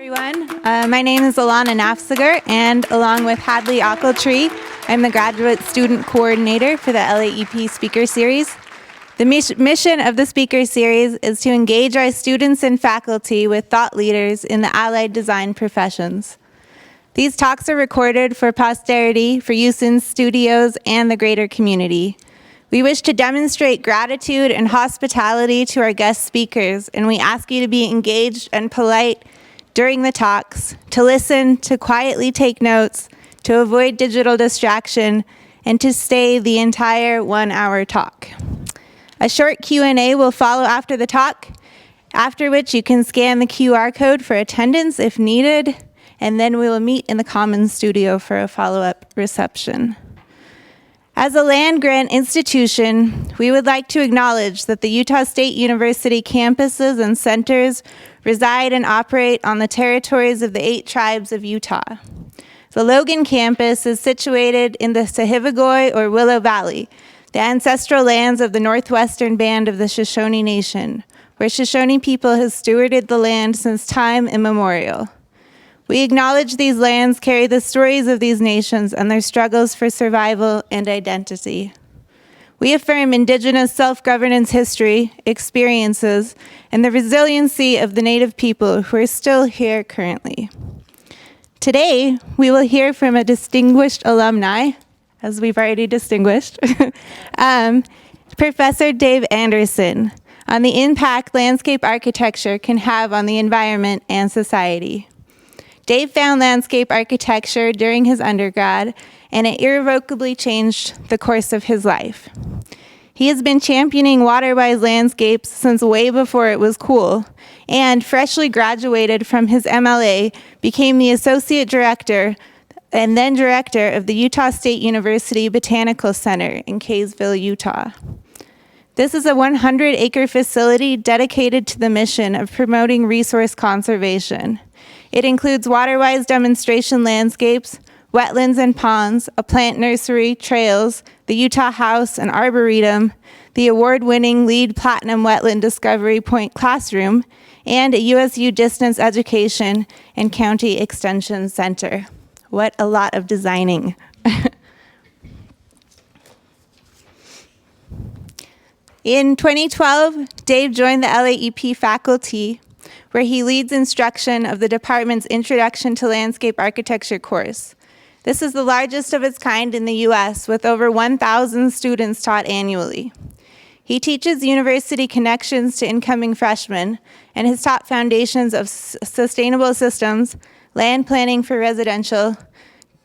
Everyone, my name is Alana Nafsager, and along with Hadley Ochiltree, I'm the Graduate Student Coordinator for the LAEP Speaker Series. The mission of the Speaker Series is to engage our students and faculty with thought leaders in the allied design professions. These talks are recorded for posterity for use in studios and the greater community. We wish to demonstrate gratitude and hospitality to our guest speakers, and we ask you to be engaged and polite during the talks, to listen, to quietly take notes, to avoid digital distraction, and to stay the entire 1-hour talk. A short Q&A will follow after the talk, after which you can scan the QR code for attendance if needed, and then we will meet in the Commons studio for a follow-up reception. As a land-grant institution, we would like to acknowledge that the Utah State University campuses and centers reside and operate on the territories of the 8 tribes of Utah. The Logan campus is situated in the Sahivagoi or Willow Valley, the ancestral lands of the northwestern band of the Shoshone Nation, where Shoshone people have stewarded the land since time immemorial. We acknowledge these lands carry the stories of these nations and their struggles for survival and identity. We affirm Indigenous self-governance history, experiences, and the resiliency of the Native people who are still here currently. Today, we will hear from a distinguished alumni, as we've already distinguished, Professor Dave Anderson, on the impact landscape architecture can have on the environment and society. Dave found landscape architecture during his undergrad, and it irrevocably changed the course of his life. He has been championing water-wise landscapes since way before it was cool, and freshly graduated from his MLA, became the associate director and then director of the Utah State University Botanical Center in Kaysville, Utah. This is a 100-acre facility dedicated to the mission of promoting resource conservation. It includes water-wise demonstration landscapes, wetlands and ponds, a plant nursery, trails, the Utah House and Arboretum, the award-winning LEED Platinum Wetland Discovery Point Classroom, and a USU Distance Education and County Extension Center. What a lot of designing. In 2012, Dave joined the LAEP faculty, where he leads instruction of the department's Introduction to Landscape Architecture course. This is the largest of its kind in the US, with over 1,000 students taught annually. He teaches university connections to incoming freshmen and has taught foundations of sustainable systems, land planning for residential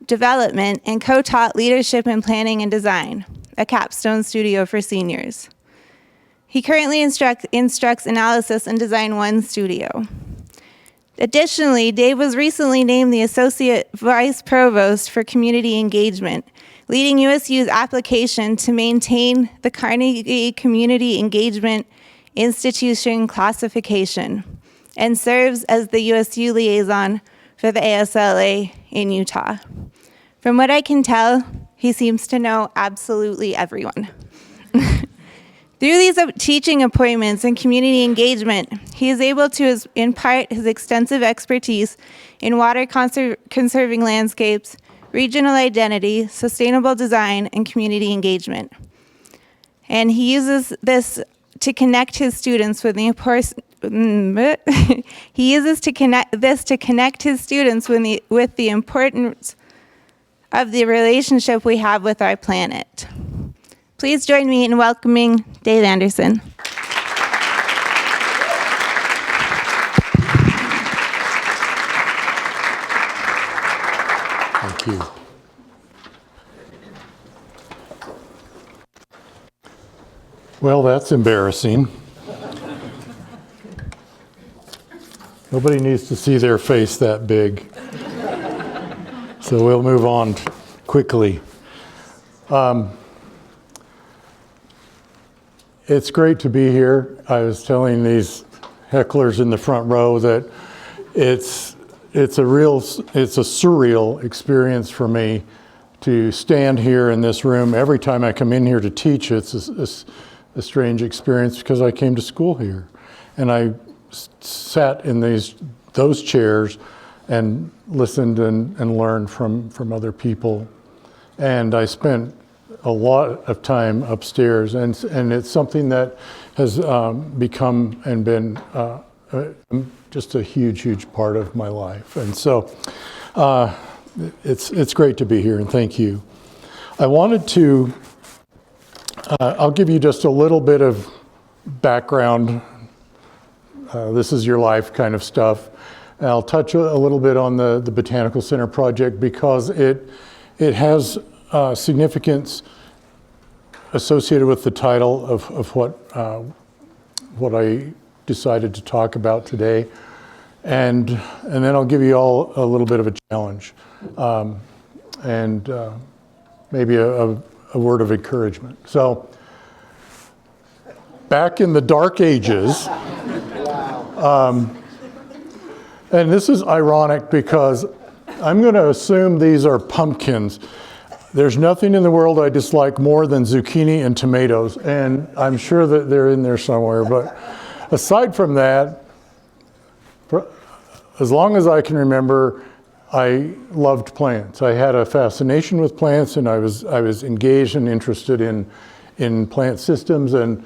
development, and co-taught leadership in planning and design, a Capstone studio for seniors. He currently instructs Analysis and Design 1 studio. Additionally, Dave was recently named the Associate Vice Provost for Community Engagement, leading USU's application to maintain the Carnegie Community Engagement Institution classification, and serves as the USU liaison for the ASLA in Utah. From what I can tell, he seems to know absolutely everyone. Through these teaching appointments and community engagement, he is able to impart his extensive expertise in water conserving landscapes, regional identity, sustainable design, and community engagement. And he uses this to connect his students with the importance. He uses to connect his students with the importance of the relationship we have with our planet. Please join me in welcoming Dave Anderson. Thank you. Well, that's embarrassing. Nobody needs to see their face that big. So we'll move on quickly. It's great to be here. I was telling these hecklers in the front row that it's a surreal experience for me to stand here in this room. Every time I come in here to teach, it's a strange experience because I came to school here. And I sat in these those chairs and listened and learned from other people. And I spent a lot of time upstairs, and it's something that has become and been just a huge part of my life. And so it's great to be here, and thank you. I wanted to, I'll give you just a little bit of background. This is your life kind of stuff. And I'll touch a little bit on the Botanical Center project because it has significance associated with the title of what I decided to talk about today. And then I'll give you all a little bit of a challenge and maybe a word of encouragement. So back in the dark ages, and this is ironic because I'm going to assume these are pumpkins. There's nothing in the world I dislike more than zucchini and tomatoes, and I'm sure that they're in there somewhere. But aside from that, as long as I can remember, I loved plants. I had a fascination with plants, and I was engaged and interested in plant systems and,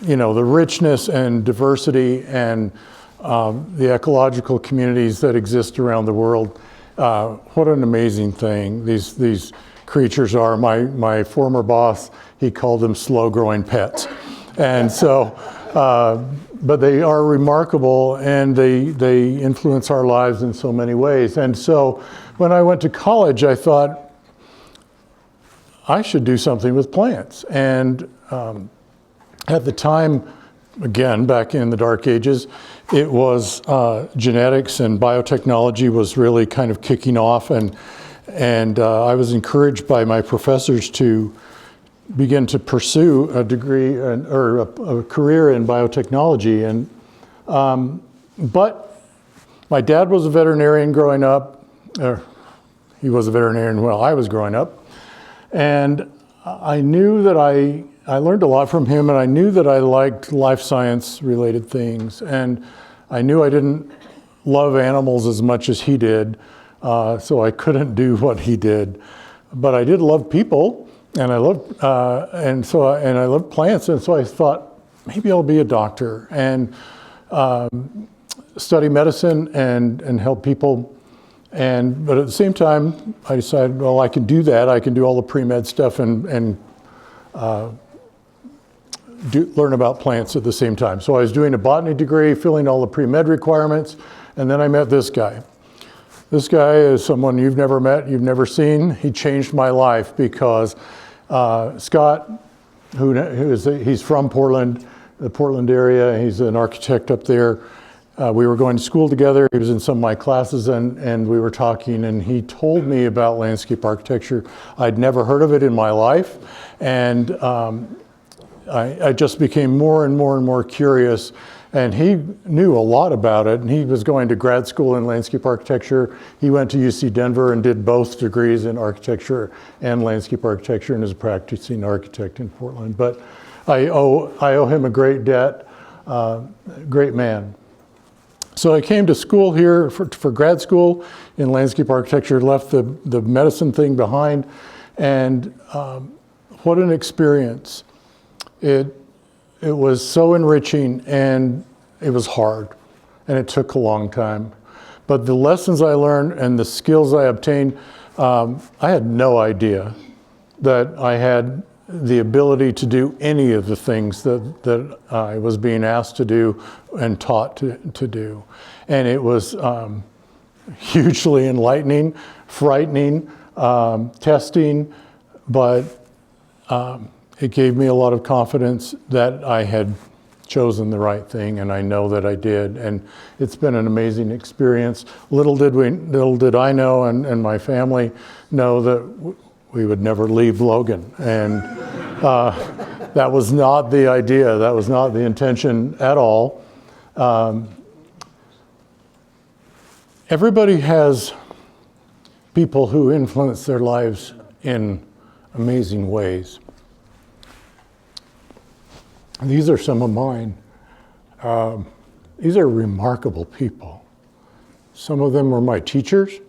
you know, the richness and diversity and the ecological communities that exist around the world. What an amazing thing these creatures are. My former boss, he called them slow-growing pets. And so, but they are remarkable, and they influence our lives in so many ways. And so when I went to college, I thought I should do something with plants. And at the time, again, back in the dark ages, it was genetics and biotechnology was really kind of kicking off, and I was encouraged by my professors to begin to pursue a degree or a career in biotechnology. And but my dad was a veterinarian growing up, or he was a veterinarian while I was growing up, and I knew that I learned a lot from him, and I knew that I liked life science related things, and I knew I didn't love animals as much as he did, so I couldn't do what he did. But I did love people, and I loved I loved plants, and so I thought maybe I'll be a doctor and study medicine and help people. But at the same time, I decided, well, I can do that. I can do all the pre-med stuff and learn about plants at the same time. So I was doing a botany degree, filling all the pre-med requirements, and then I met this guy. This guy is someone you've never met, you've never seen. He changed my life because Scott, he's from Portland, the Portland area. He's an architect up there. We were going to school together. He was in some of my classes, and we were talking, and he told me about landscape architecture. I'd never heard of it in my life, and I just became more and more curious, and he knew a lot about it, and he was going to grad school in landscape architecture. He went to UC Denver and did both degrees in architecture and landscape architecture, and is a practicing architect in Portland. But I owe him a great debt, great man. So I came to school here for grad school in landscape architecture, left the medicine thing behind, and what an experience. It was so enriching, and it was hard, and it took a long time. But the lessons I learned and the skills I obtained, I had no idea that I had the ability to do any of the things that I was being asked to do and taught to do. And it was hugely enlightening, frightening, testing, but it gave me a lot of confidence that I had chosen the right thing, and I know that I did. And it's been an amazing experience. Little did I know, and my family know, that we would never leave Logan. And that was not the idea. That was not the intention at all. Everybody has people who influence their lives in amazing ways. These are some of mine. These are remarkable people. Some of them were my teachers,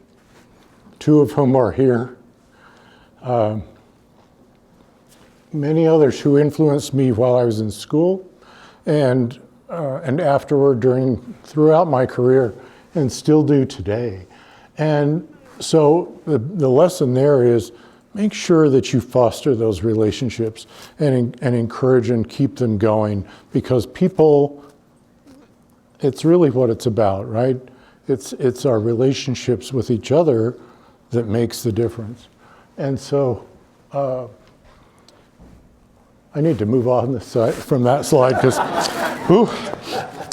2 of whom are here. Many others who influenced me while I was in school and afterward throughout my career, and still do today. And so the lesson there is make sure that you foster those relationships and encourage and keep them going, because people, it's really what it's about, right? It's our relationships with each other that makes the difference. And so I need to move on from that slide because,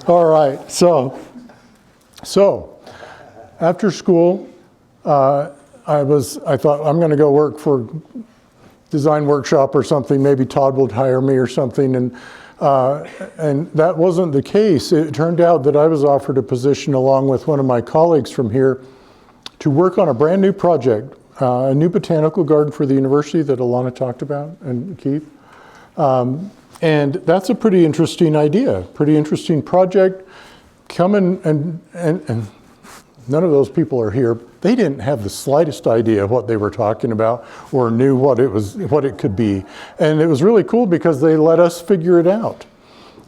all right. So after school, I thought I'm going to go work for design workshop or something. Maybe Todd would hire me or something, and that wasn't the case. It turned out that I was offered a position along with one of my colleagues from here to work on a brand new project, a new botanical garden for the university that Alana talked about, and Keith. And that's a pretty interesting idea, pretty interesting project. Come in and none of those people are here. They didn't have the slightest idea what they were talking about or knew what it could be. And it was really cool because they let us figure it out.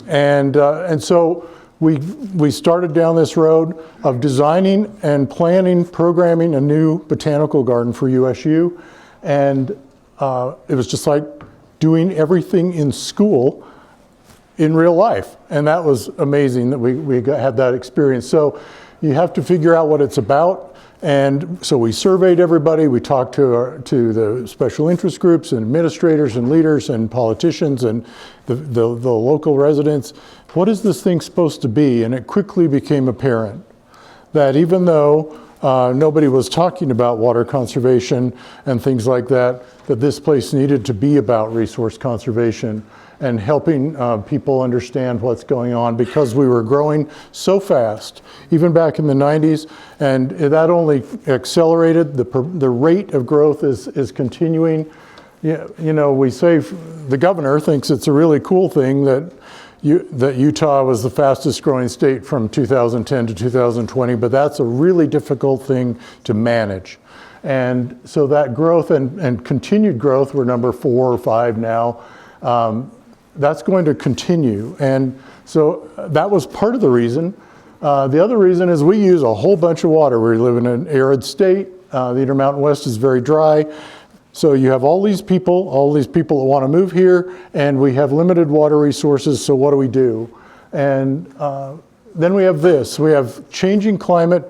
And so we started down this road of designing and planning, programming a new botanical garden for USU. And it was just like doing everything in school in real life. And that was amazing that we had that experience. So you have to figure out what it's about. And so we surveyed everybody. We talked to the special interest groups and administrators and leaders and politicians and the local residents. What is this thing supposed to be? And it quickly became apparent that even though nobody was talking about water conservation and things like that, that this place needed to be about resource conservation and helping people understand what's going on, because we were growing so fast, even back in the 90s, and that only accelerated. The rate of growth is continuing. You know, we say the governor thinks it's a really cool thing that Utah was the fastest growing state from 2010 to 2020, but that's a really difficult thing to manage. And so that growth and continued growth, we're number 4 or 5 now, that's going to continue. And so that was part of the reason. The other reason is we use a whole bunch of water. We live in an arid state. The Intermountain West is very dry. So you have all these people that want to move here, and we have limited water resources, so what do? And then we have this. We have changing climate,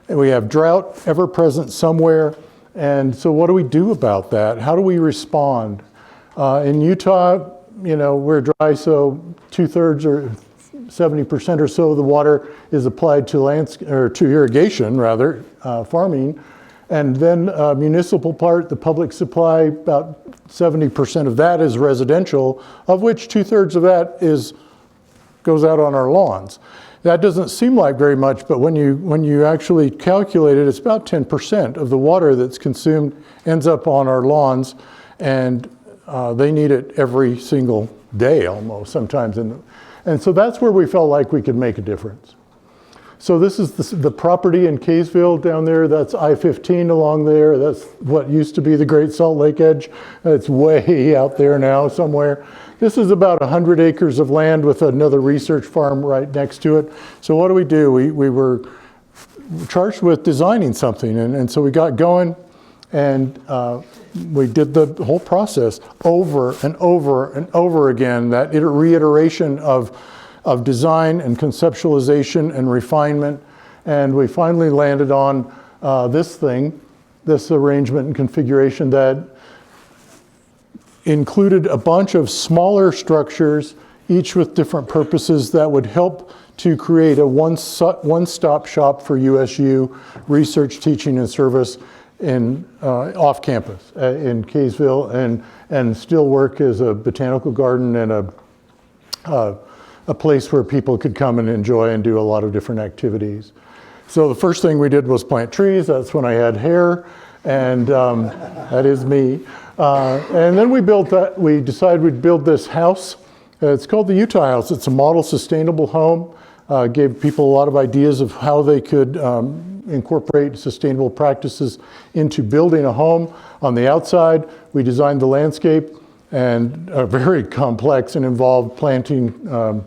and we have drought ever present somewhere. And so what do we do about that? How do we respond? In Utah, you know, we're dry, so 2/3 or 70% or so of the water is applied to irrigation, rather, farming. And then municipal part, the public supply, about 70% of that is residential, of which 2/3 of that goes out on our lawns. That doesn't seem like very much, but when you actually calculate it, it's about 10% of the water that's consumed ends up on our lawns, and they need it every single day almost sometimes. And so that's where we felt like we could make a difference. So this is the property in Kaysville down there. That's I-15 along there. That's what used to be the Great Salt Lake Edge. It's way out there now somewhere. This is about 100 acres of land with another research farm right next to it. So what do? We were charged with designing something. And so we got going, and we did the whole process over and over and over again, that reiteration of design and conceptualization and refinement. And we finally landed on this arrangement and configuration that included a bunch of smaller structures, each with different purposes that would help to create a one-stop shop for USU research, teaching, and service off campus in Kaysville, and still work as a botanical garden and a place where people could come and enjoy and do a lot of different activities. So the first thing we did was plant trees. That's when I had hair, and that is me. And then we decided we'd build this house. It's called the Utah House. It's a model sustainable home. Gave people a lot of ideas of how they could incorporate sustainable practices into building a home. On the outside, we designed the landscape and a very complex and involved planting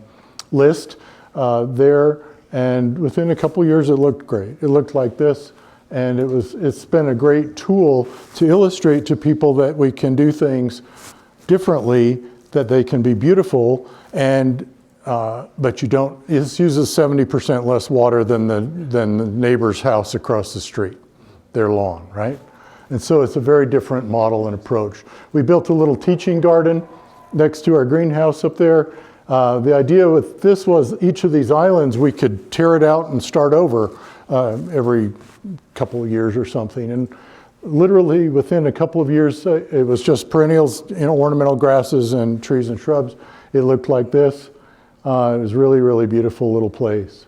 list there. And within a couple years, it looked great. It looked like this. And it's been a great tool to illustrate to people that we can do things differently, that they can be beautiful, and but you don't. It uses 70% less water than the neighbor's house across the street, their lawn, right? And so it's a very different model and approach. We built a little teaching garden next to our greenhouse up there. The idea with this was each of these islands, we could tear it out and start over every couple of years or something. And literally within a couple of years, it was just perennials, ornamental grasses and trees and shrubs. It looked like this. It was really, really beautiful little place.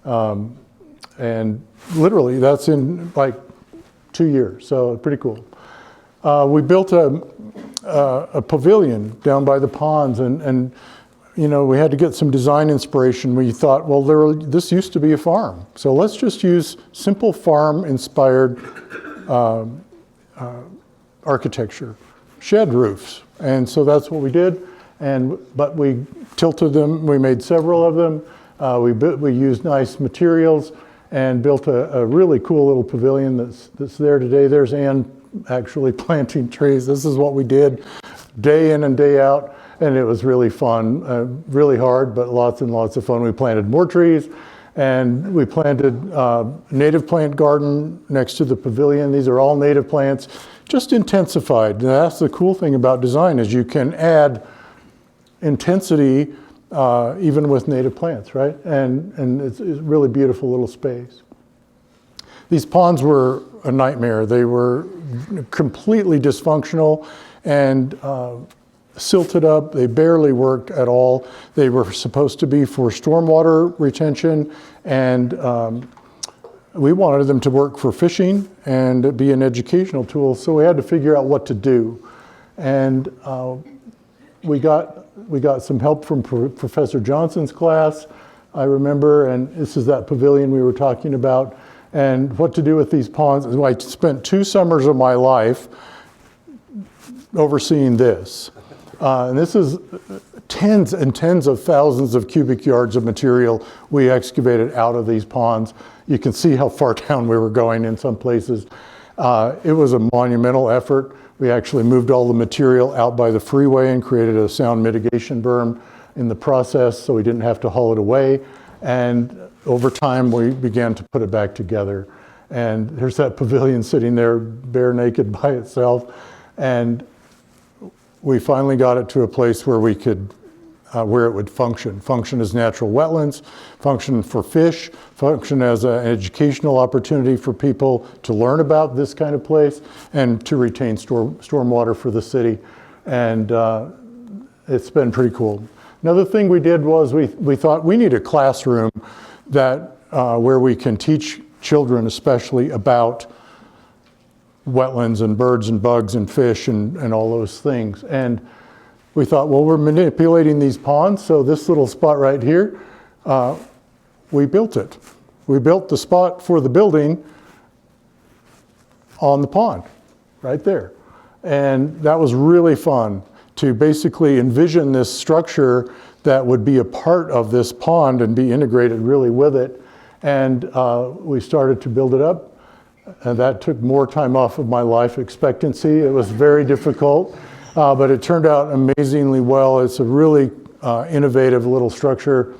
And literally that's in like 2 years, so pretty cool. We built a pavilion down by the ponds, and we had to get some design inspiration. We thought, well, this used to be a farm, so let's just use simple farm-inspired architecture, shed roofs. And so that's what we did. But we tilted them. We made several of them. We used nice materials and built a really cool little pavilion that's there today. There's Ann actually planting trees. This is what we did day in and day out. And it was really fun, really hard, but lots and lots of fun. We planted more trees, and we planted a native plant garden next to the pavilion. These are all native plants, just intensified. And that's the cool thing about design, is you can add intensity even with native plants, right? And it's a really beautiful little space. These ponds were a nightmare. They were completely dysfunctional and silted up. They barely worked at all. They were supposed to be for stormwater retention, and we wanted them to work for fishing and be an educational tool, so we had to figure out what to do. And we got some help from Professor Johnson's class, I remember, and this is that pavilion we were talking about, and what to do with these ponds. I spent 2 summers of my life overseeing this. And this is tens and tens of thousands of cubic yards of material we excavated out of these ponds. You can see how far down we were going in some places. It was a monumental effort. We actually moved all the material out by the freeway and created a sound mitigation berm in the process, so we didn't have to haul it away. And over time, we began to put it back together. And there's that pavilion sitting there bare naked by itself. And we finally got it to a place where we could, where it would function as natural wetlands, function for fish, function as an educational opportunity for people to learn about this kind of place, and to retain stormwater for the city. And it's been pretty cool. Another thing we did was we thought we need a classroom that where we can teach children especially about wetlands and birds and bugs and fish and all those things. And we thought, well, we're manipulating these ponds, so this little spot right here, we built it. We built the spot for the building on the pond, right there. And that was really fun to basically envision this structure that would be a part of this pond and be integrated really with it. And we started to build it up. And that took more time off of my life expectancy. It was very difficult, but it turned out amazingly well. It's a really innovative little structure.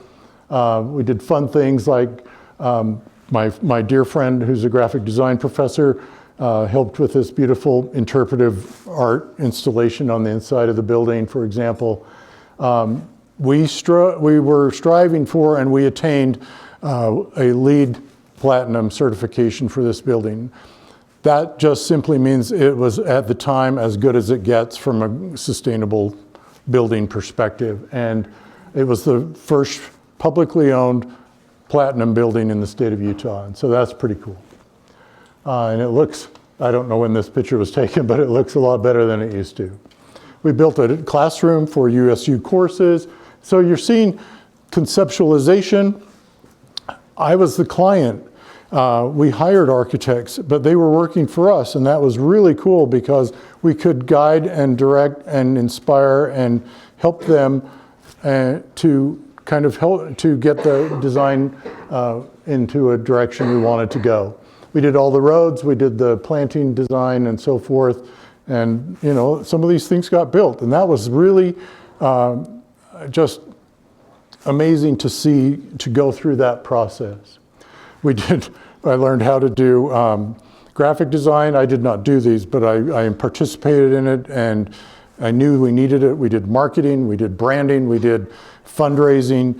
We did fun things like my dear friend, who's a graphic design professor, helped with this beautiful interpretive art installation on the inside of the building, for example. We were striving for, and we attained a LEED Platinum certification for this building. That just simply means it was at the time as good as it gets from a sustainable building perspective. And it was the first publicly owned platinum building in the state of Utah. And so that's pretty cool. And it looks, I don't know when this picture was taken, but it looks a lot better than it used to. We built a classroom for USU courses. So you're seeing conceptualization. I was the client, We hired architects, but they were working for us, and that was really cool because we could guide and direct and inspire and help them to kind of help to get the design into a direction we wanted to go. We did all the roads, we did the planting design and so forth, and you know, some of these things got built, and that was really just amazing to see, to go through that process. I learned how to do graphic design. I did not do these, but I participated in it, and I knew we needed it. We did marketing, we did branding, we did fundraising,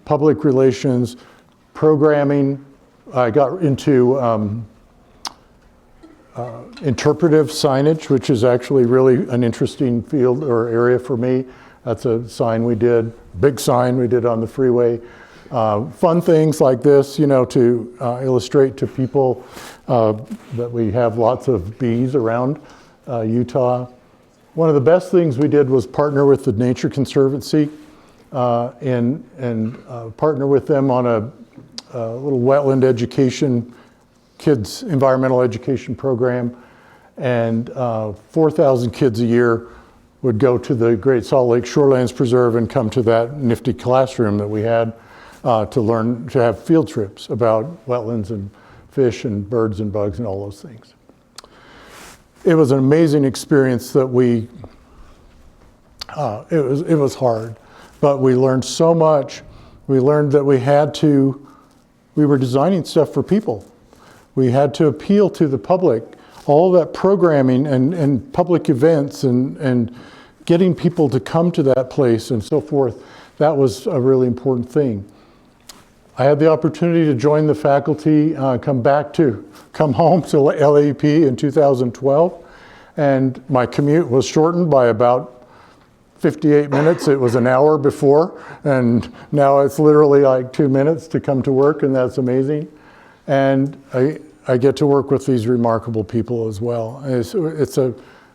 public relations, programming. I got into interpretive signage, which is actually really an interesting field or area for me. That's a sign we did, big sign we did on the freeway. Fun things like this, you know, to illustrate to people that we have lots of bees around Utah. One of the best things we did was partner with the Nature Conservancy and partner with them on a little wetland education, kids environmental education program. And 4,000 kids a year would go to the Great Salt Lake Shorelands Preserve and come to that nifty classroom that we had to learn, to have field trips about wetlands and fish and birds and bugs and all those things. It was an amazing experience that it was hard, but we learned so much. We learned that we were designing stuff for people. We had to appeal to the public. All that programming and public events and getting people to come to that place and so forth, that was a really important thing. I had the opportunity to join the faculty, come home to LAEP in 2012, and my commute was shortened by about 58 minutes. It was an hour before, and now it's literally like 2 minutes to come to work, and that's amazing. And I get to work with these remarkable people as well. It's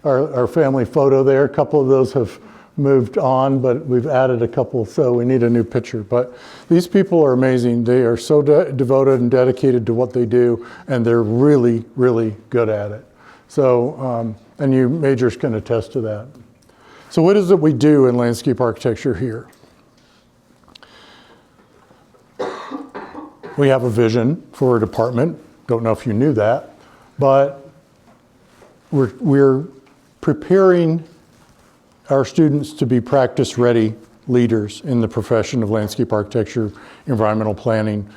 our family photo there. A couple of those have moved on, but we've added a couple, so we need a new picture. But these people are amazing. They are so devoted and dedicated to what they do, and they're really, really good at it. So, and you majors can attest to that. So what is it we do in landscape architecture here? We have a vision for a department. Don't know if you knew that, but we're preparing our students to be practice-ready leaders in the profession of landscape architecture, environmental planning,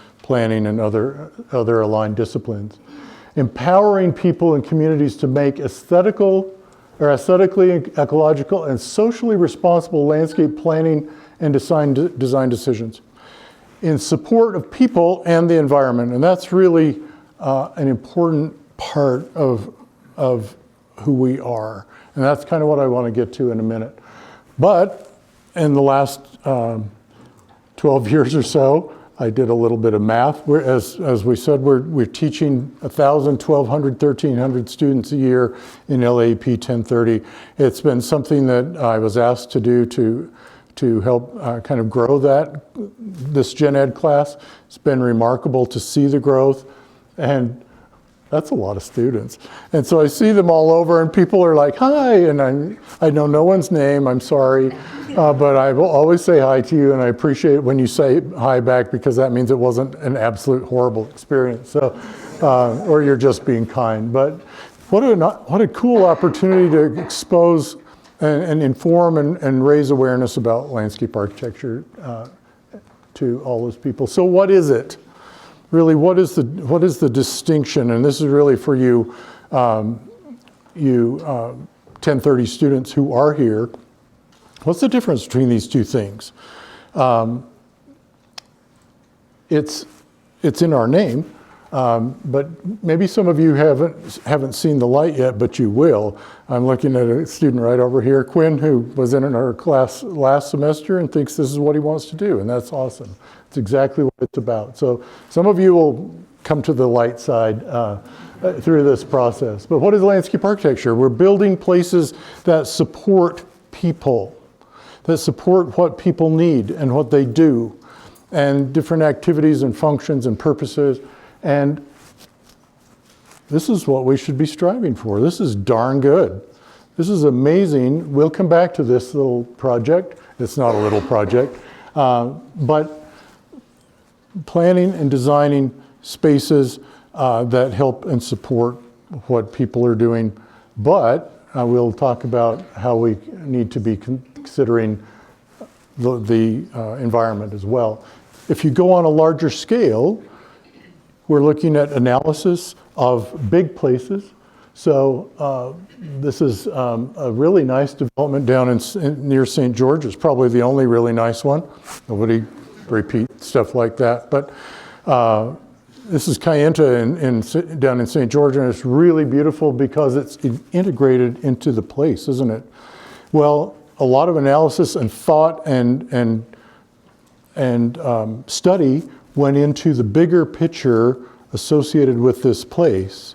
and other aligned disciplines. Empowering people and communities to make aesthetically, ecological, and socially responsible landscape planning and design decisions in support of people and the environment. And that's really an important part of who we are. And that's kind of what I want to get to in a minute. But in the last 12 years or so, I did a little bit of math. As we said, we're teaching 1,000, 1,200, 1,300 students a year in LAEP 1030. It's been something that I was asked to do to help kind of grow this gen ed class. It's been remarkable to see the growth, and that's a lot of students. And so I see them all over, and people are like, hi, and I know no one's name, I'm sorry, but I will always say hi to you, and I appreciate it when you say hi back, because that means it wasn't an absolute horrible experience, so, or you're just being kind. But what a cool opportunity to expose and inform and raise awareness about landscape architecture to all those people. So what is it? Really, what is the distinction? And this is really for you, 1030 students who are here. What's the difference between these two things? It's in our name, but maybe some of you haven't seen the light yet, but you will. I'm looking at a student right over here, Quinn, who was in our class last semester and thinks this is what he wants to do, and that's awesome. It's exactly what it's about. So some of you will come to the light side through this process. But what is landscape architecture? We're building places that support people, that support what people need and what they do, and different activities and functions and purposes. And this is what we should be striving for. This is darn good. This is amazing. We'll come back to this little project. It's not a little project, but planning and designing spaces that help and support what people are doing. But we'll talk about how we need to be considering the environment as well. If you go on a larger scale, we're looking at analysis of big places. So this is a really nice development down near St. George. It's probably the only really nice one. Nobody repeat stuff like that. But this is Kayenta down in St. George, and it's really beautiful because it's integrated into the place, isn't it? Well, a lot of analysis and thought and study went into the bigger picture associated with this place.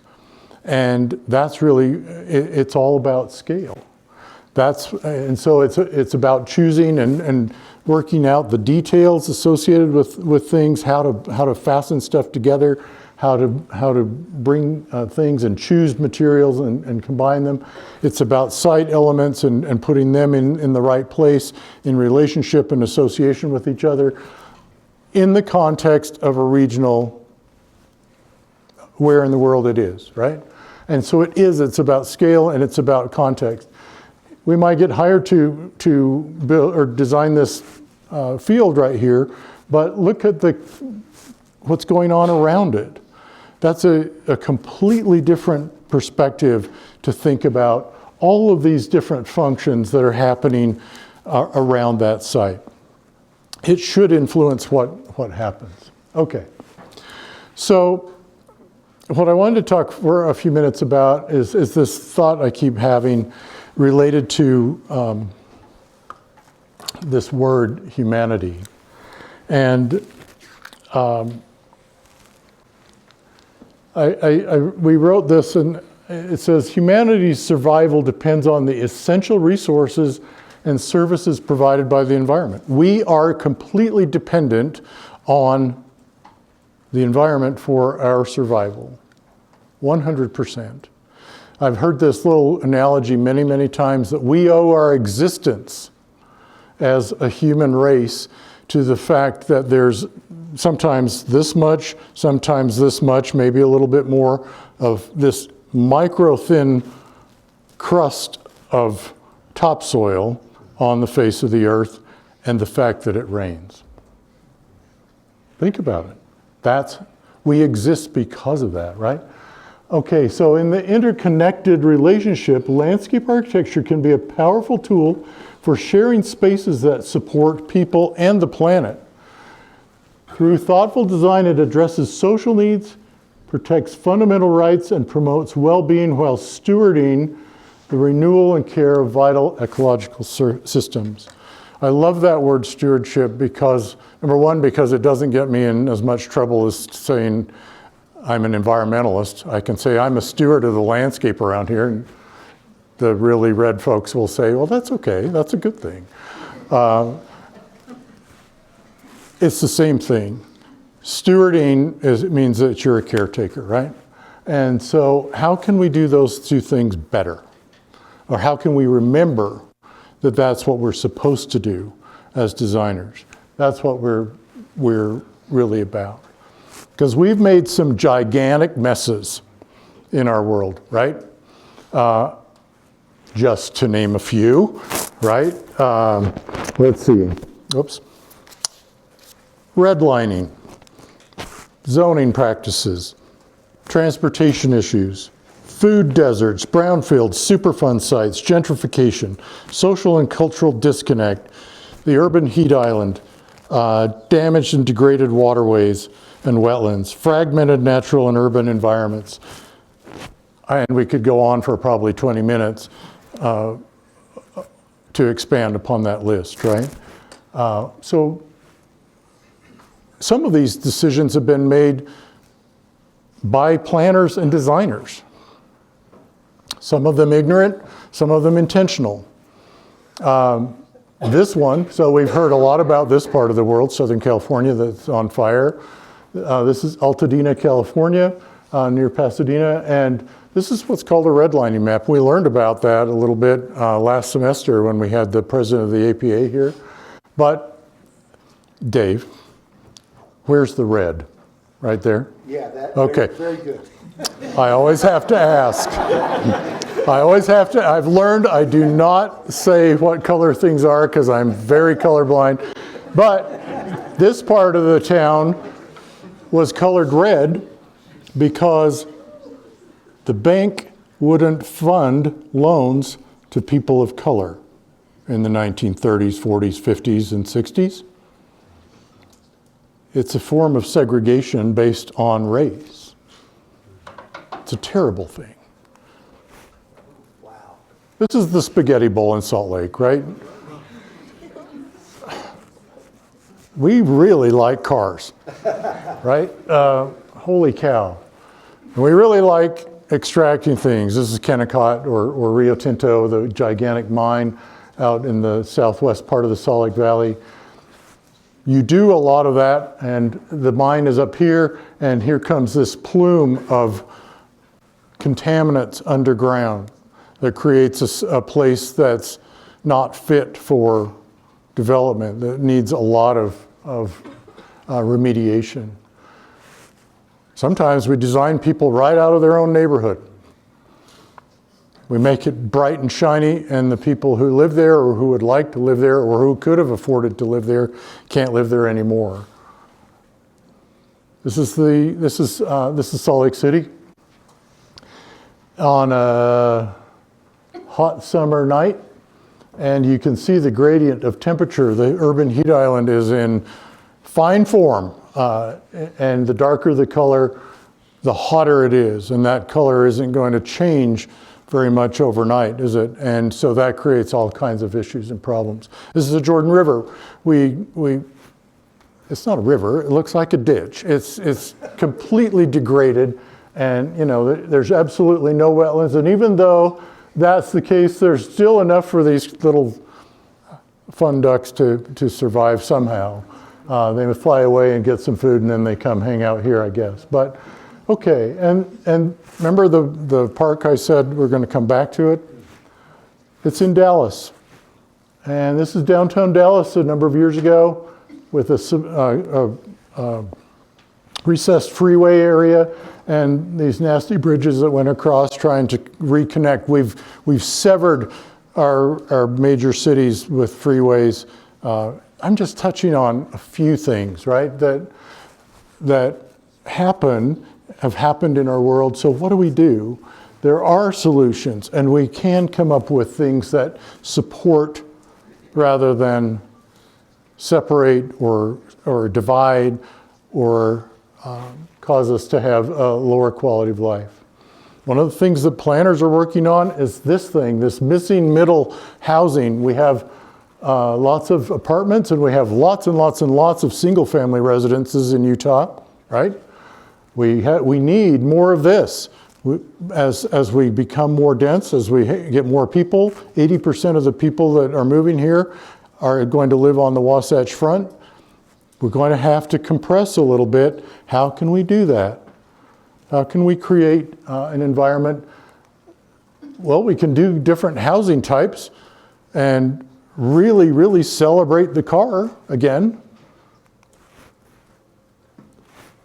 And that's really, it's all about scale. And so it's about choosing and working out the details associated with things, how to fasten stuff together, how to bring things and choose materials and combine them. It's about site elements and putting them in the right place in relationship and association with each other in the context of a regional, where in the world it is, right? And so it's about scale and it's about context. We might get hired to build or design this field right here, but look at what's going on around it. That's a completely different perspective to think about all of these different functions that are happening around that site. It should influence what happens. Okay, so what I wanted to talk for a few minutes about is this thought I keep having related to this word humanity. And we wrote this, and it says, humanity's survival depends on the essential resources and services provided by the environment. We are completely dependent on the environment for our survival, 100%. I've heard this little analogy many, many times that we owe our existence as a human race to the fact that there's sometimes this much, maybe a little bit more of this micro-thin crust of topsoil on the face of the earth, and the fact that it rains. Think about it. We exist because of that, right? Okay, so in the interconnected relationship, landscape architecture can be a powerful tool for sharing spaces that support people and the planet. Through thoughtful design, it addresses social needs, protects fundamental rights, and promotes well-being while stewarding the renewal and care of vital ecological systems. I love that word stewardship because, number one, because it doesn't get me in as much trouble as saying I'm an environmentalist. I can say I'm a steward of the landscape around here, and the really red folks will say, well, that's okay, that's a good thing. It's the same thing. Stewarding means that you're a caretaker, right? And so how can we do those two things better? Or how can we remember that that's what we're supposed to do as designers? That's what we're really about. Because we've made some gigantic messes in our world, right? Just to name a few, right? Let's see. Oops. Redlining, zoning practices, transportation issues, food deserts, brownfields, Superfund sites, gentrification, social and cultural disconnect, the urban heat island, damaged and degraded waterways and wetlands, fragmented natural and urban environments. And we could go on for probably 20 minutes to expand upon that list, right? So some of these decisions have been made by planners and designers. Some of them ignorant, some of them intentional. This one, so we've heard a lot about this part of the world, Southern California, that's on fire. This is Altadena, California, near Pasadena, and this is what's called a redlining map. We learned about that a little bit last semester when we had the president of the APA here. But Dave, where's the red? Right there? Yeah, that, okay. Very good. I always have to ask. I've learned I do not say what color things are because I'm very colorblind. But this part of the town was colored red because the bank wouldn't fund loans to people of color in the 1930s, 40s, 50s, and 60s. It's a form of segregation based on race. It's a terrible thing. Wow. This is the spaghetti bowl in Salt Lake, right? We really like cars, right? Holy cow. And we really like extracting things. This is Kennecott or Rio Tinto, the gigantic mine out in the southwest part of the Salt Lake Valley. You do a lot of that, and the mine is up here, and here comes this plume of contaminants underground that creates a place that's not fit for development, that needs a lot of remediation. Sometimes we design people right out of their own neighborhood. We make it bright and shiny, and the people who live there or who would like to live there or who could have afforded to live there can't live there anymore. This is Salt Lake City on a hot summer night, and you can see the gradient of temperature. The urban heat island is in fine form, and the darker the color, the hotter it is, and that color isn't going to change very much overnight, is it? And so that creates all kinds of issues and problems. This is the Jordan River. It's not a river, it looks like a ditch. It's completely degraded, and there's absolutely no wetlands, and even though that's the case, there's still enough for these little fun ducks to survive somehow. They would fly away and get some food, and then they come hang out here, I guess. But okay, and remember the park I said we're going to come back to it? It's in Dallas. And this is downtown Dallas a number of years ago with a recessed freeway area and these nasty bridges that went across trying to reconnect. We've severed our major cities with freeways. I'm just touching on a few things, right, that have happened in our world. So what do? There are solutions, and we can come up with things that support rather than separate or divide or cause us to have a lower quality of life. One of the things that planners are working on is this missing middle housing. We have lots of apartments, and we have lots and lots and lots of single-family residences in Utah, right? We need more of this. As we become more dense, as we get more people, 80% of the people that are moving here are going to live on the Wasatch Front. We're going to have to compress a little bit. How can we do that? How can we create an environment? Well, we can do different housing types and really, really celebrate the car again.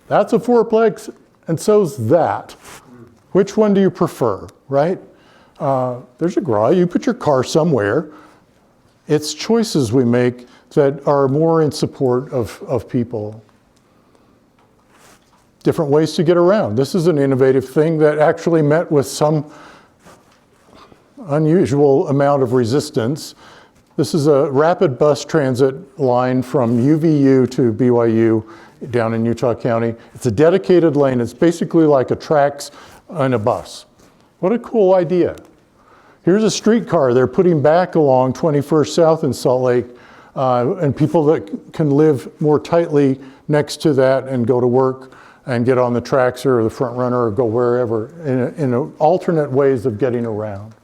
That's a fourplex, and so's that. Which one do you prefer, right? There's a garage, you put your car somewhere. It's choices we make that are more in support of people. Different ways to get around. This is an innovative thing that actually met with some unusual amount of resistance. This is a rapid bus transit line from UVU to BYU down in Utah County. It's a dedicated lane. It's basically like a tracks on a bus. What a cool idea. Here's a streetcar they're putting back along 21st South in Salt Lake, and people that can live more tightly next to that and go to work and get on the tracks or the front runner or go wherever in alternate ways of getting around.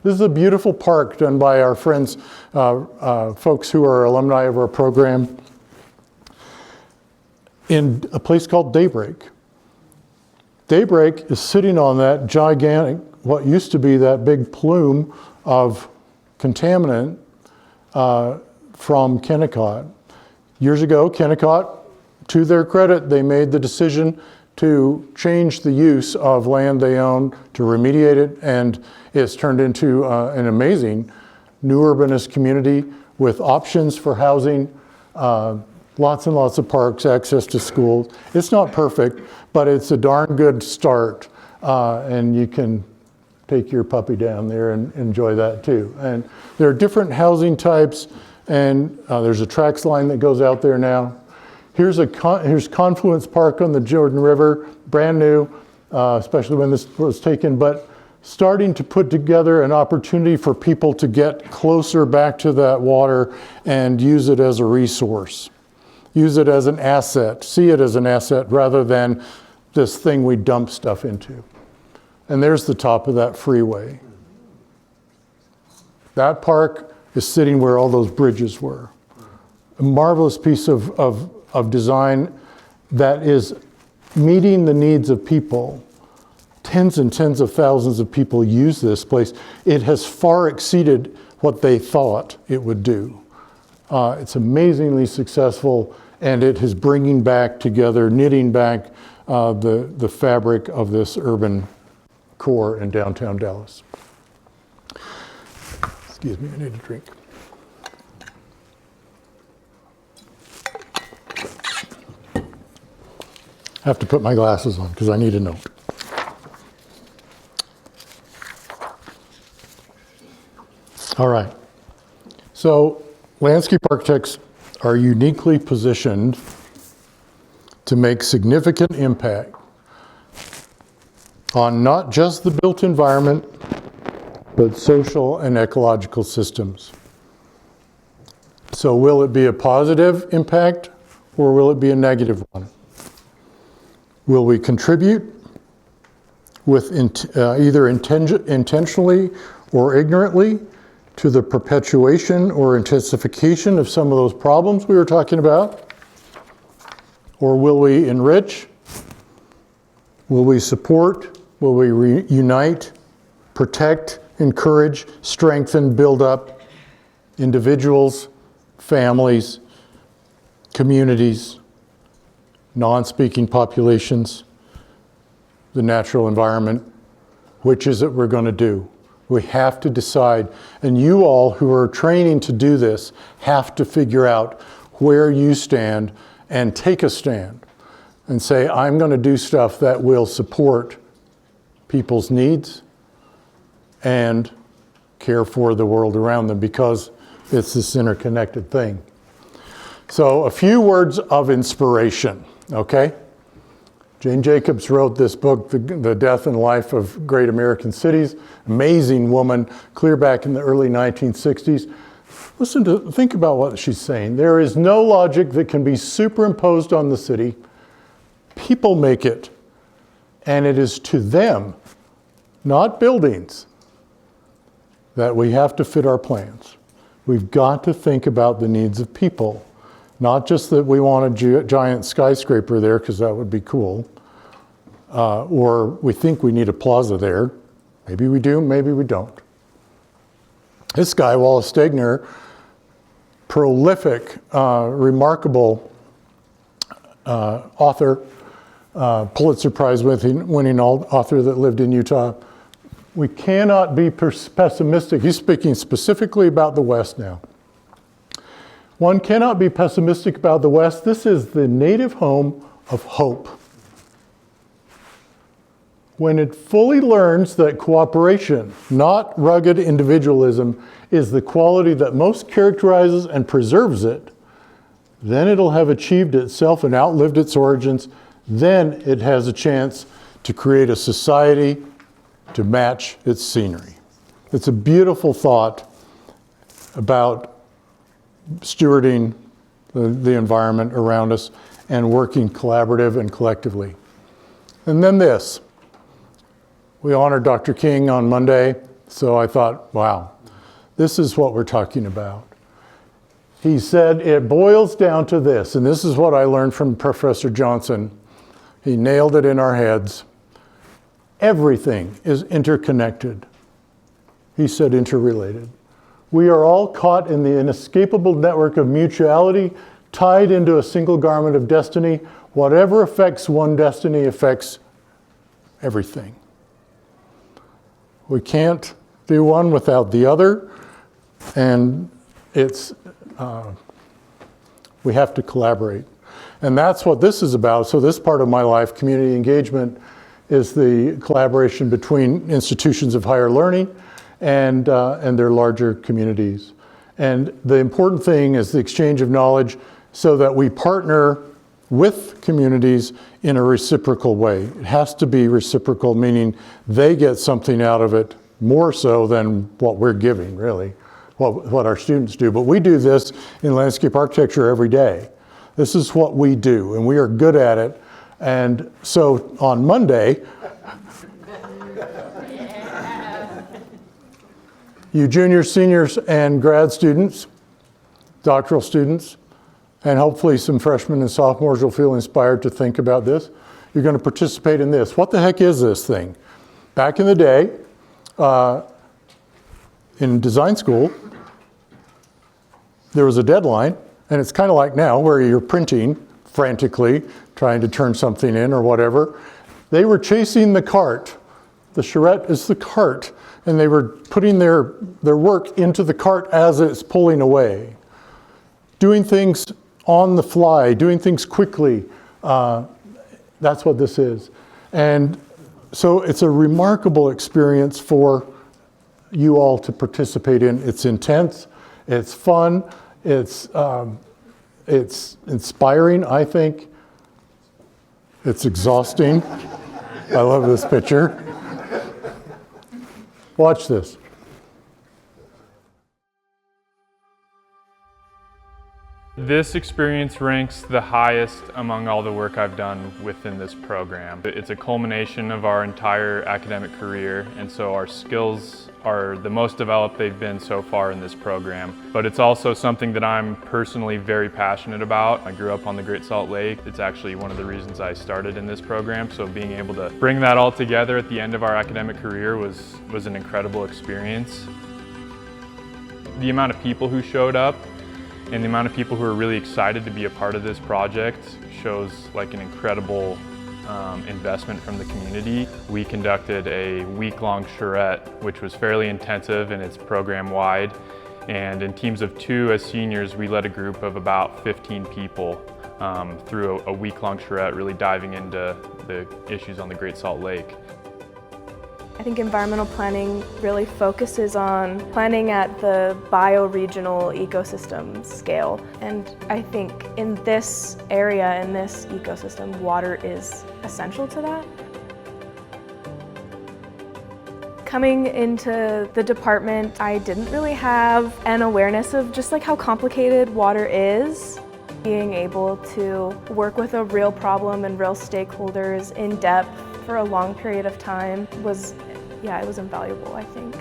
This is a beautiful park done by our friends, folks who are alumni of our program. in a place called Daybreak. Daybreak is sitting on that gigantic, what used to be that big plume of contaminant from Kennecott. Years ago, Kennecott, to their credit, they made the decision to change the use of land they own, to remediate it, and it's turned into an amazing new urbanist community with options for housing, lots and lots of parks, access to schools. It's not perfect, but it's a darn good start, and you can take your puppy down there and enjoy that too. And there are different housing types, and there's a tracks line that goes out there now. Here's Confluence Park on the Jordan River, brand new, especially when this was taken, but starting to put together an opportunity for people to get closer back to that water and use it as a resource. Use it as an asset, see it as an asset rather than this thing we dump stuff into. And there's the top of that freeway. That park is sitting where all those bridges were. A marvelous piece of design that is meeting the needs of people. Tens and tens of thousands of people use this place. It has far exceeded what they thought it would do. It's amazingly successful, and it is bringing back together, knitting back the fabric of this urban core in downtown Dallas. Excuse me, I need a drink. I have to put my glasses on because I need a note. All right. So landscape architects are uniquely positioned to make significant impact on not just the built environment, but social and ecological systems. So will it be a positive impact or will it be a negative one? Will we contribute with either intentionally or ignorantly to the perpetuation or intensification of some of those problems we were talking about? Or will we enrich? Will we support? Will we reunite, protect, encourage, strengthen, build up individuals, families, communities, non-speaking populations, the natural environment? Which is it we're going to do? We have to decide, and you all who are training to do this have to figure out where you stand and take a stand and say, I'm going to do stuff that will support people's needs and care for the world around them, because it's this interconnected thing. So a few words of inspiration, okay? Jane Jacobs wrote this book, The Death and Life of Great American Cities. Amazing woman, clear back in the early 1960s. Think about what she's saying. There is no logic that can be superimposed on the city. People make it, and it is to them, not buildings, that we have to fit our plans. We've got to think about the needs of people. Not just that we want a giant skyscraper there, because that would be cool, or we think we need a plaza there. Maybe we do, maybe we don't. This guy, Wallace Stegner, prolific, remarkable author, Pulitzer Prize winning author that lived in Utah. We cannot be pessimistic. He's speaking specifically about the West now. One cannot be pessimistic about the West. This is the native home of hope. When it fully learns that cooperation, not rugged individualism, is the quality that most characterizes and preserves it, then it'll have achieved itself and outlived its origins. Then it has a chance to create a society to match its scenery. It's a beautiful thought about stewarding the environment around us and working collaborative and collectively. And then this. We honored Dr. King on Monday, so I thought, wow, this is what we're talking about. He said it boils down to this, and this is what I learned from Professor Johnson. He nailed it in our heads. Everything is interconnected. He said interrelated. We are all caught in the inescapable network of mutuality, tied into a single garment of destiny. Whatever affects one destiny affects everything. We can't do one without the other, and we have to collaborate. And that's what this is about. So this part of my life, community engagement, is the collaboration between institutions of higher learning and their larger communities. And the important thing is the exchange of knowledge so that we partner with communities in a reciprocal way. It has to be reciprocal, meaning they get something out of it more so than what we're giving, really, what our students do. But we do this in landscape architecture every day. This is what we do, and we are good at it. And so on Monday, you juniors, seniors, and grad students, doctoral students, and hopefully some freshmen and sophomores will feel inspired to think about this. You're going to participate in this. What the heck is this thing? Back in the day, in design school, there was a deadline, and it's kind of like now where you're printing frantically, trying to turn something in or whatever. They were chasing the cart. The charrette is the cart, and they were putting their work into the cart as it's pulling away. Doing things on the fly, doing things quickly, that's what this is. And so it's a remarkable experience for you all to participate in. It's intense, it's fun, it's inspiring, I think. It's exhausting. I love this picture. Watch this. This experience ranks the highest among all the work I've done within this program. It's a culmination of our entire academic career, and so our skills are the most developed they've been so far in this program. But it's also something that I'm personally very passionate about. I grew up on the Great Salt Lake. It's actually one of the reasons I started in this program, so being able to bring that all together at the end of our academic career was an incredible experience. The amount of people who showed up and the amount of people who are really excited to be a part of this project shows like an incredible investment from the community. We conducted a week-long charrette, which was fairly intensive and it's program-wide. And in teams of 2 as seniors, we led a group of about 15 people through a week-long charrette, really diving into the issues on the Great Salt Lake. I think environmental planning really focuses on planning at the bioregional ecosystem scale. And I think in this area, in this ecosystem, water is essential to that. Coming into the department, I didn't really have an awareness of just like how complicated water is. Being able to work with a real problem and real stakeholders in depth for a long period of time was, it was invaluable, I think.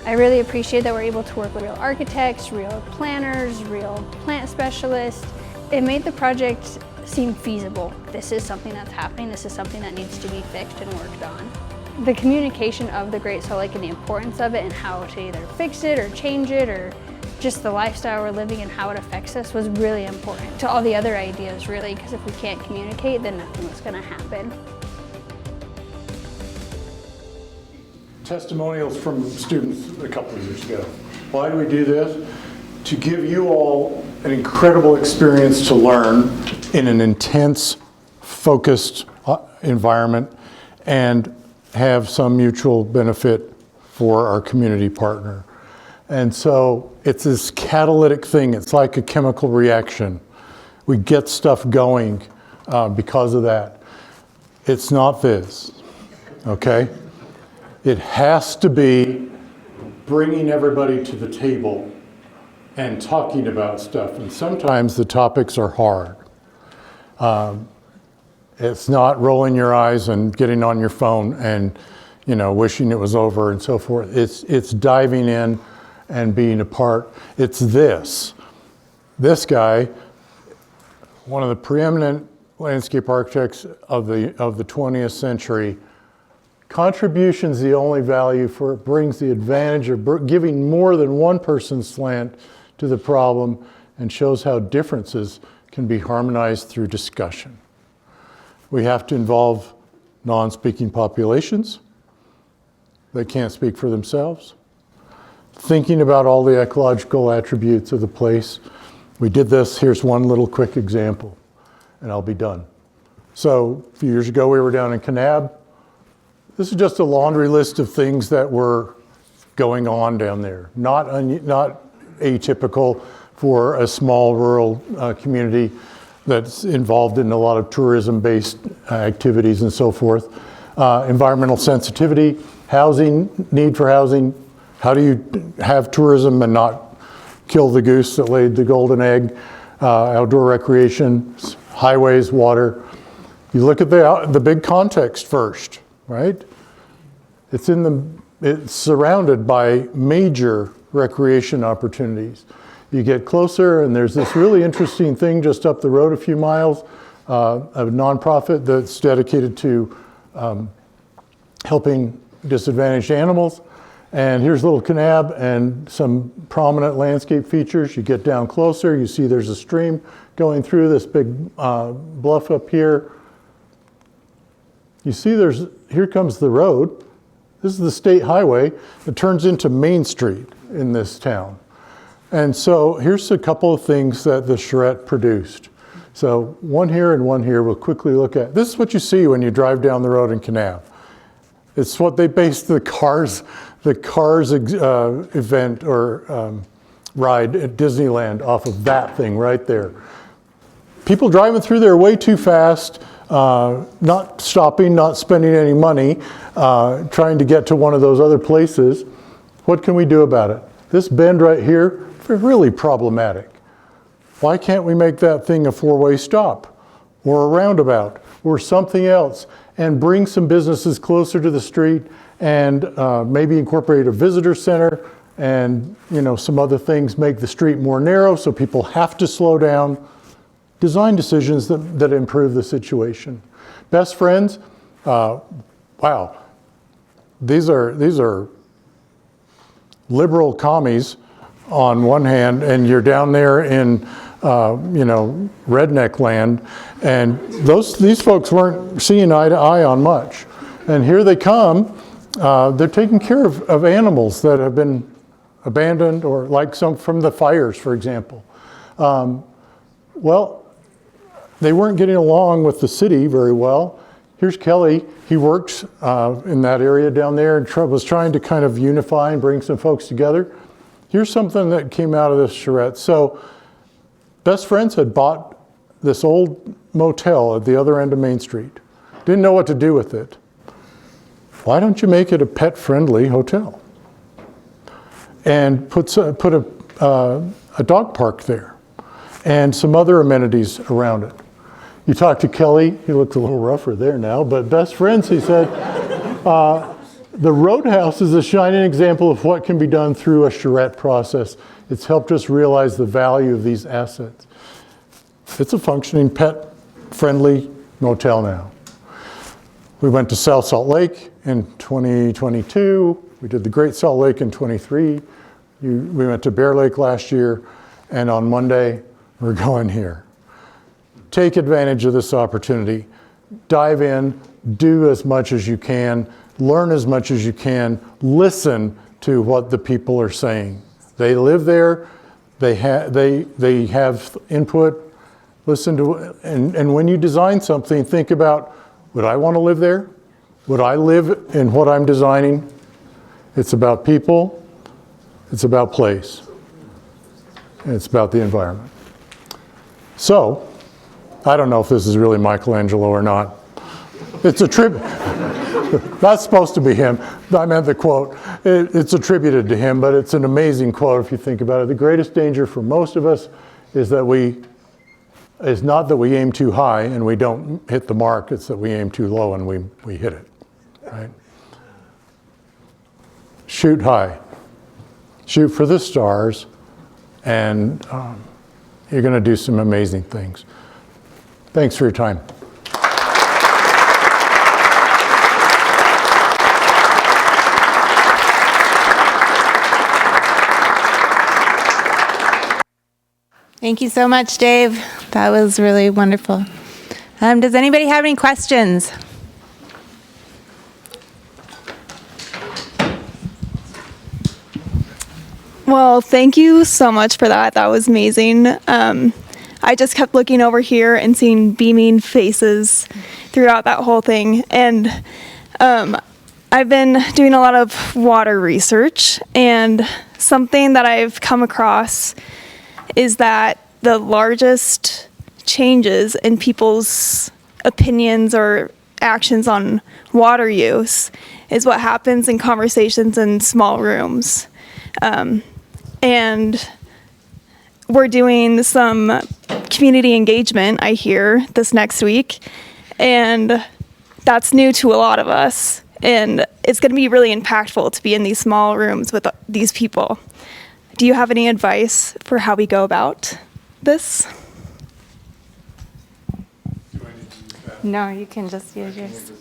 I really appreciate that we're able to work with real architects, real planners, real plant specialists. It made the project seem feasible. This is something that's happening, this is something that needs to be fixed and worked on. The communication of the Great Salt Lake and the importance of it and how to either fix it or change it or just the lifestyle we're living and how it affects us was really important to all the other ideas, really, because if we can't communicate, then nothing was going to happen. Testimonials from students a couple of years ago. Why do we do this? To give you all an incredible experience to learn in an intense, focused environment and have some mutual benefit for our community partner. And so it's this catalytic thing. It's like a chemical reaction. We get stuff going because of that. It's not this, okay? It has to be bringing everybody to the table and talking about stuff. And sometimes the topics are hard. It's not rolling your eyes and getting on your phone and you know, wishing it was over and so forth. It's diving in and being a part. It's this guy, one of the preeminent landscape architects of the 20th century. Contribution's the only value for it brings the advantage of giving more than one person's slant to the problem and shows how differences can be harmonized through discussion. We have to involve non-speaking populations that can't speak for themselves. Thinking about all the ecological attributes of the place. We did this, here's one little quick example, and I'll be done. So a few years ago we were down in Kanab. This is just a laundry list of things that were going on down there. Not atypical for a small rural community that's involved in a lot of tourism-based activities and so forth. Environmental sensitivity, housing, need for housing. How do you have tourism and not kill the goose that laid the golden egg? Outdoor recreation, highways, water. You look at the big context first, right? It's surrounded by major recreation opportunities. You get closer and there's this really interesting thing just up the road a few miles, a nonprofit that's dedicated to helping disadvantaged animals. And here's Little Kanab and some prominent landscape features. You get down closer, you see there's a stream going through this big bluff up here. You see here comes the road. This is the state highway that turns into Main Street in this town. And so here's a couple of things that the charrette produced. So one here and one here we'll quickly look at. This is what you see when you drive down the road in Kanab. It's what they based the Cars event or ride at Disneyland off of that thing right there. People driving through there way too fast, not stopping, not spending any money, trying to get to one of those other places. What can we do about it? This bend right here, really problematic. Why can't we make that thing a four-way stop or a roundabout or something else and bring some businesses closer to the street and maybe incorporate a visitor center and some other things, make the street more narrow so people have to slow down. Design decisions that improve the situation. Best friends, wow, these are liberal commies on one hand, and you're down there in redneck land, and these folks weren't seeing eye to eye on much. And here they come. They're taking care of animals that have been abandoned, or like some from the fires, for example. Well, they weren't getting along with the city very well. Here's Kelly. He works in that area down there and was trying to kind of unify and bring some folks together. Here's something that came out of this charrette. So Best Friends had bought this old motel at the other end of Main Street. Didn't know what to do with it. Why don't you make it a pet-friendly hotel? And put a dog park there and some other amenities around it. You talk to Kelly, he looks a little rougher there now, but Best Friends, he said, the Roadhouse is a shining example of what can be done through a charrette process. It's helped us realize the value of these assets. It's a functioning pet-friendly motel now. We went to South Salt Lake in 2022. We did the Great Salt Lake in 23. We went to Bear Lake last year, and on Monday, we're going here. Take advantage of this opportunity. Dive in, do as much as you can, learn as much as you can, listen to what the people are saying. They live there, they have input, listen to, and when you design something, think about, would I want to live there? Would I live in what I'm designing? It's about people, it's about place, and it's about the environment. So, I don't know if this is really Michelangelo or not. It's a tribute. That's supposed to be him. I meant the quote. It's attributed to him, but it's an amazing quote if you think about it. The greatest danger for most of us is not that we aim too high and we don't hit the mark. It's that we aim too low and we hit it. Right? shoot high. Shoot for the stars, and you're going to do some amazing things. Thanks for your time. Thank you so much, Dave. That was really wonderful. Does anybody have any questions? Well, thank you so much for that. That was amazing. I just kept looking over here and seeing beaming faces throughout that whole thing. And I've been doing a lot of water research, and something that I've come across is that the largest changes in people's opinions or actions on water use is what happens in conversations in small rooms. And we're doing some community engagement, I hear, this next week, and that's new to a lot of us. And it's going to be really impactful to be in these small rooms with these people. Do you have any advice for how we go about this? No, you can just use yours.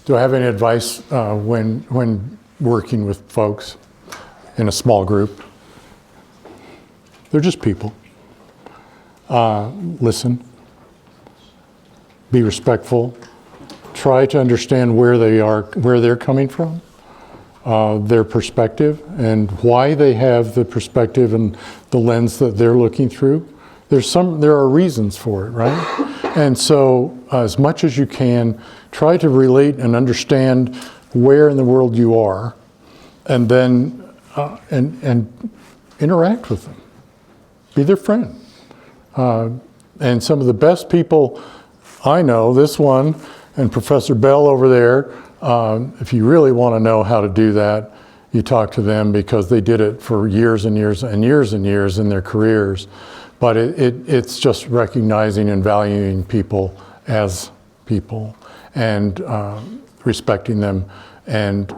Do I have any advice when working with folks in a small group? They're just people. Listen. Be respectful. Try to understand where they are, where they're coming from, their perspective, and why they have the perspective and the lens that they're looking through. There are reasons for it, right? And so, as much as you can, try to relate and understand where in the world you are, and then and interact with them. Be their friend. And some of the best people I know, this one and Professor Bell over there, if you really want to know how to do that, you talk to them, because they did it for years and years and years and years in their careers. But it's just recognizing and valuing people as people, and respecting them, and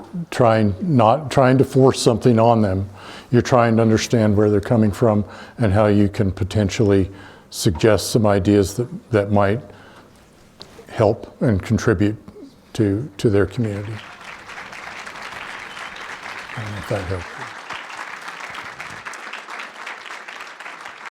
not trying to force something on them. You're trying to understand where they're coming from and how you can potentially suggest some ideas that might help and contribute to their community. I don't know if that helped.